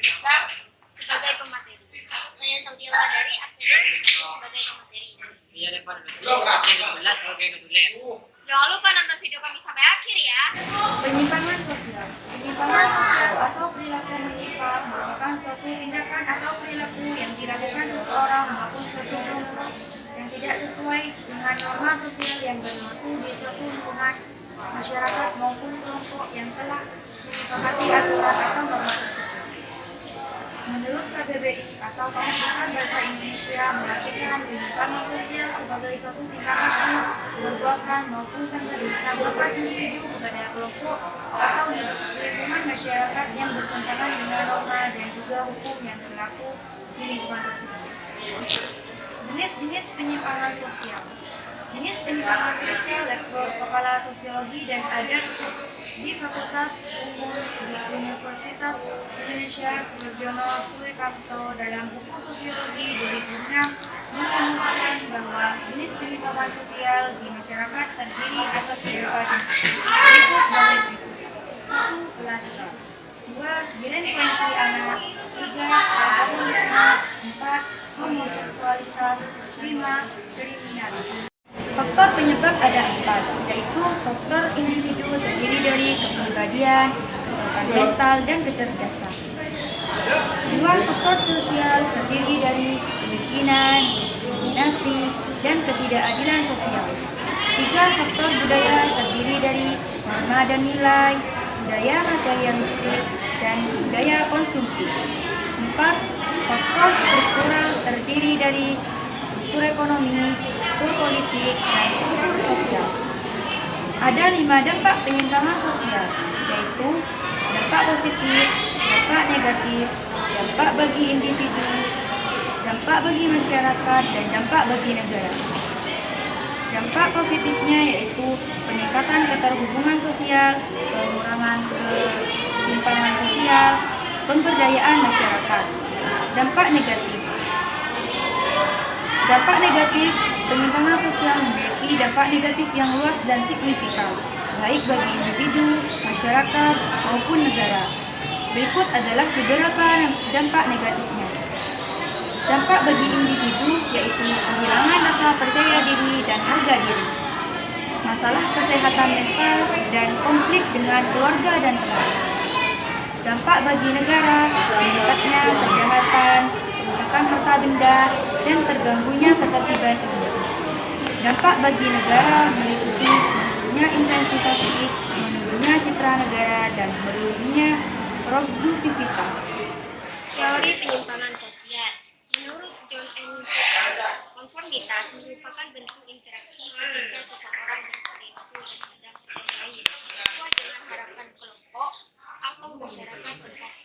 besar sebagai pemateri. Saya Saudia Wadari, absen dari sebagai pemateri. Iya, Devan. Jelas sebagai ketulis. Jangan lupa nonton video kami sampai akhir ya. Penyimpangan sosial. Penyimpangan sosial atau perilaku menyimpang merupakan suatu tindakan atau perilaku yang dilakukan seseorang maupun suatu kelompok yang tidak sesuai dengan norma sosial yang berlaku di suatu lingkungan masyarakat maupun kelompok yang telah menyepakati aturan atau norma tersebut. Menurut KBBI atau Kamus Besar Bahasa Indonesia menargetkan penyimpangan sosial sebagai suatu tindakan perbuatan maupun tanggapan individu kepada kelompok atau lingkungan masyarakat yang bertentangan dengan norma dan juga hukum yang berlaku di lingkungan tersebut. Jenis-jenis penyimpangan sosial. Jenis penyimpangan sosial Lektor Kepala Sosiologi dan Adat di Fakultas Umum di Universitas Indonesia Surjono Suekamto dalam buku Sosiologi 2006 mengemukakan bahwa jenis penyimpangan sosial di masyarakat terdiri atas beberapa jenis, yaitu sebagai berikut: 1. Pelatihan, 2. Delinkuensi anak, 3. Alkoholisme, 4. Homoseksualitas, 5. Kriminalitas. Faktor penyebab ada 4, yaitu faktor individu terdiri dari kepribadian, kesehatan mental, dan kecerdasan. 2. Faktor sosial terdiri dari kemiskinan, diskriminasi, dan ketidakadilan sosial. 3. Faktor budaya terdiri dari norma dan nilai, budaya materialistik, dan budaya konsumsi. 4. Faktor struktural terdiri dari struktur ekonomi, struktur politik, dan struktur sosial. Ada 5 dampak penyimpangan sosial, yaitu dampak positif, dampak negatif, dampak bagi individu, dampak bagi masyarakat, dan dampak bagi negara. Dampak positifnya yaitu peningkatan keterhubungan sosial, pengurangan ketimpangan sosial, pemberdayaan masyarakat. Dampak negatif. Dampak negatif, penyimpangan sosial memiliki dampak negatif yang luas dan signifikan, baik bagi individu, masyarakat, maupun negara. Berikut adalah beberapa dampak negatifnya. Dampak bagi individu yaitu kehilangan rasa percaya diri dan harga diri, masalah kesehatan mental, dan konflik dengan keluarga dan teman. Dampak bagi negara, meningkatnya kejahatan, kerusakan harta benda, dan terganggunya ketertiban umum. Dampak bagi negara meliputi menurunnya intensitas, menurunnya citra negara, dan menurunnya produktivitas. Teori penyimpangan sosial. Menurut John M. Searle, konformitas merupakan bentuk interaksi ketika seseorang berperilaku terhadap orang lain sesuai dengan harapan kelompok atau masyarakat terkait.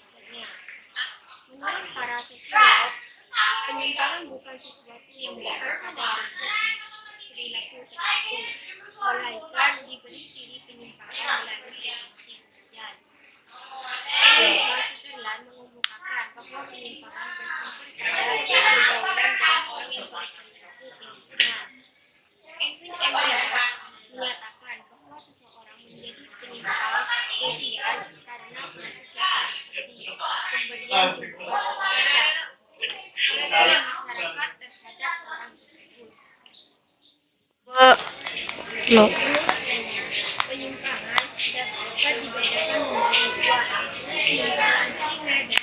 Menurut para sosiolog, penyimpangan bukan sesuatu yang berada pada bentuk perilaku tertentu, melainkan diberi ciri penyimpangan melalui definisi sosial. Sutherland mengemukakan bahwa penyimpangan bersumber pada pergaulan dengan orang yang berperilaku penyimpangan. Edwin M. Ryan menyatakan bahwa seseorang menjadi penyimpangan devian karena proses relaksasi, pemberian dukungan oleh masyarakat terhadap orang tersebut. Penyimpangan dapat dibedakan menjadi 2, penyimpangan primer dan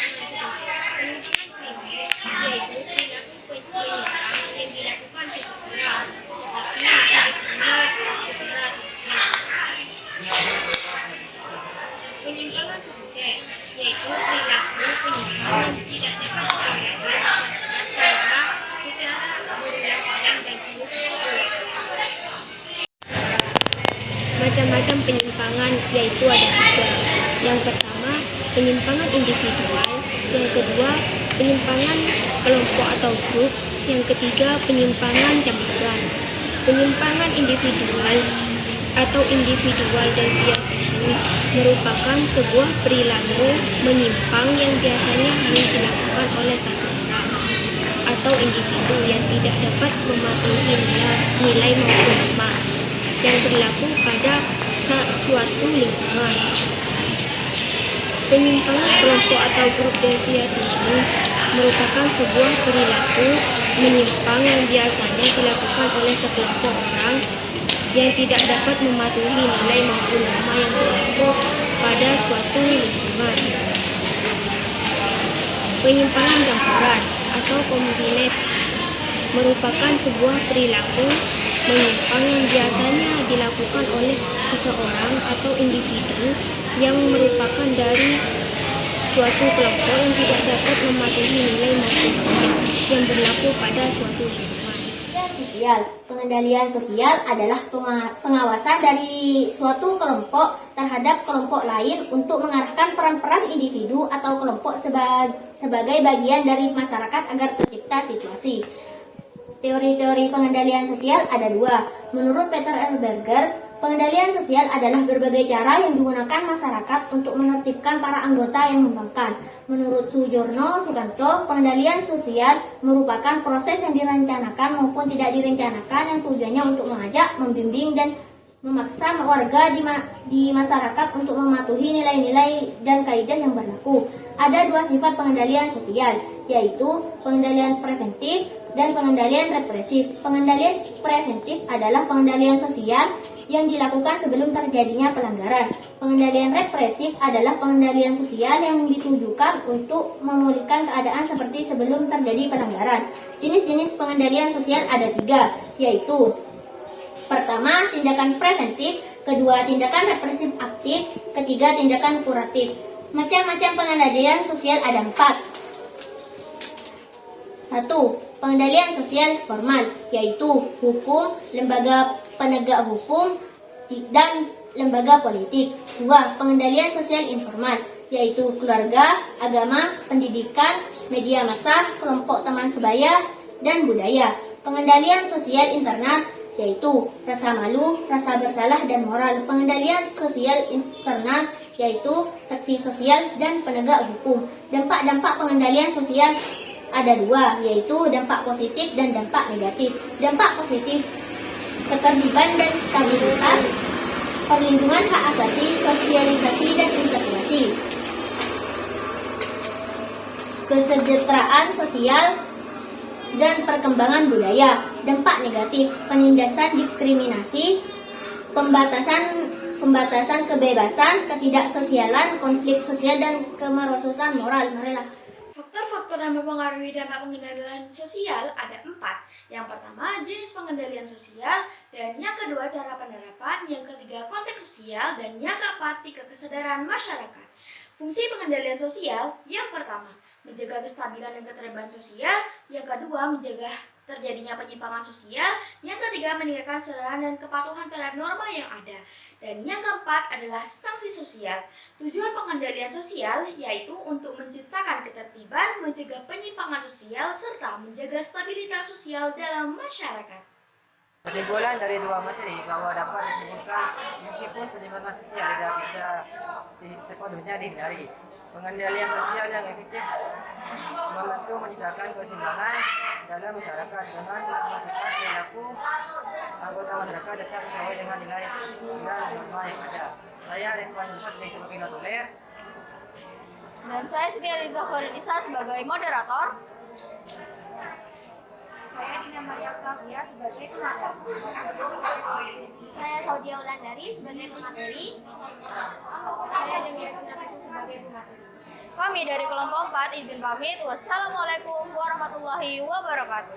penyimpangan primer, yaitu perilaku penyimpangan yang dilakukan seseorang secara sosial. Penyimpangan sekunder, yaitu perilaku penyimpangan tidak dapat ditoleransi karena secara berulang-ulang dan terus-menerus. Macam-macam penyimpangan yaitu ada 3. Yang pertama, penyimpangan individual. Yang kedua, penyimpangan kelompok atau grup. Yang ketiga, penyimpangan campuran. Penyimpangan individual atau individual deviant ini merupakan sebuah perilaku menyimpang yang biasanya hanya dilakukan oleh satu orang atau individu yang tidak dapat mematuhi nilai maupun norma yang berlaku pada suatu lingkungan. Penyimpangan kelompok atau grup deviatif ini merupakan sebuah perilaku menyimpang yang biasanya dilakukan oleh sekelompok orang yang tidak dapat mematuhi nilai maupun norma yang berlaku pada suatu lingkungan. Penyimpangan campuran atau kombinat merupakan sebuah perilaku menyimpang yang biasanya dilakukan oleh seseorang atau individu yang merupakan dari suatu kelompok yang tidak dapat mematuhi nilai maupun norma yang berlaku pada suatu lingkungan. Sosial. Pengendalian sosial adalah pengawasan dari suatu kelompok terhadap kelompok lain untuk mengarahkan peran-peran individu atau kelompok sebagai bagian dari masyarakat agar tercipta situasi. Teori-teori pengendalian sosial ada dua. Menurut Peter R. Berger, pengendalian sosial adalah berbagai cara yang digunakan masyarakat untuk menertibkan para anggota yang membangkang. Menurut Sujono Sukanto, pengendalian sosial merupakan proses yang direncanakan maupun tidak direncanakan yang tujuannya untuk mengajak, membimbing, dan memaksa warga di masyarakat untuk mematuhi nilai-nilai dan kaidah yang berlaku. Ada dua sifat pengendalian sosial, yaitu pengendalian preventif dan pengendalian represif. Pengendalian preventif adalah pengendalian sosial yang dilakukan sebelum terjadinya pelanggaran. Pengendalian represif adalah pengendalian sosial yang ditujukan untuk memulihkan keadaan seperti sebelum terjadi pelanggaran. Jenis-jenis pengendalian sosial ada tiga, yaitu pertama, tindakan preventif, kedua, tindakan represif aktif, ketiga, tindakan kuratif. Macam-macam pengendalian sosial ada 4. 1. Pengendalian sosial formal, yaitu hukum, lembaga penegak hukum, dan lembaga politik. 2. Pengendalian sosial informal, yaitu keluarga, agama, pendidikan, media massa, kelompok teman sebaya, dan budaya. Pengendalian sosial internal, yaitu rasa malu, rasa bersalah, dan moral. Pengendalian sosial eksternal, yaitu saksi sosial dan penegak hukum. Dampak-dampak pengendalian sosial ada dua, yaitu dampak positif dan dampak negatif. Dampak positif, ketertiban dan stabilitas, perlindungan hak asasi, sosialisasi dan integrasi, kesejahteraan sosial, dan perkembangan budaya. Dampak negatif, penindasan diskriminasi, pembatasan kebebasan, ketidaksosialan, konflik sosial, dan kemerosotan moral. Marilah. Faktor-faktor yang mempengaruhi dampak pengendalian sosial ada 4. Yang pertama, jenis pengendalian sosial, dan yang kedua, cara penerapan, yang ketiga, konteks sosial, dan yang keempat, kesadaran masyarakat. Fungsi pengendalian sosial, yang pertama, menjaga kestabilan dan ketertiban sosial, yang kedua, mencegah terjadinya penyimpangan sosial, yang ketiga, meningkatkan kesadaran dan kepatuhan terhadap norma yang ada, dan yang keempat adalah sanksi sosial. Tujuan pengendalian sosial yaitu untuk menciptakan ketertiban, mencegah penyimpangan sosial, serta menjaga stabilitas sosial dalam masyarakat. Kesimpulan dari dua materi bahwa dapat disimpulkan meskipun penyimpangan sosial tidak bisa sepenuhnya dihindari, pengendalian sosial yang efektif membantu menciptakan keseimbangan dalam masyarakat dengan memastikan perilaku anggota masyarakat tetap sesuai dengan nilai dan norma yang ada. Saya Reswan Sulfat dari sebagai notuler. Dan saya Siti Aliza Khorinisa sebagai moderator. Saya Dina Maria Flavia sebagai pengajar. Saya Saudia Wulandari sebagai pemateri. Saya Jamila Nafisa sebagai pemateri. Kami dari kelompok 4 izin pamit. Wassalamualaikum warahmatullahi wabarakatuh.